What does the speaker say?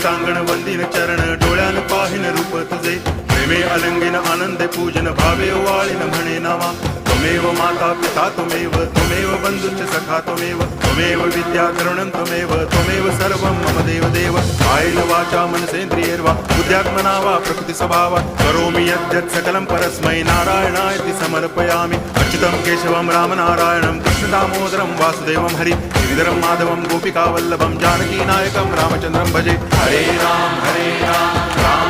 टांगण वंदिन चरण डोळ्यान पाहिन रूप तुझे प्रेमे अलंगिन आनंदे पूजन भावे वाळीन म्हणे नावा त्वमेव माता पिता त्वमेव बंधुश्च सखा त्वमेव विद्या द्रविणं त्वमेव सर्वं मम देव कायेन वाचा मनसेन्द्रियैर्वा बुद्ध्यात्मना वा प्रकृति स्वभावात् करोमि यद्यत् सकलं परस्मै नारायणायति समर्पयामि अच्युतं केशवं रामनारायणं कृष्णदामोदरं वासुदेवं हरि गिरिधरं माधवं गोपिकावल्लभं जानकीनायकं रामचन्द्रं भजे हरे राम राम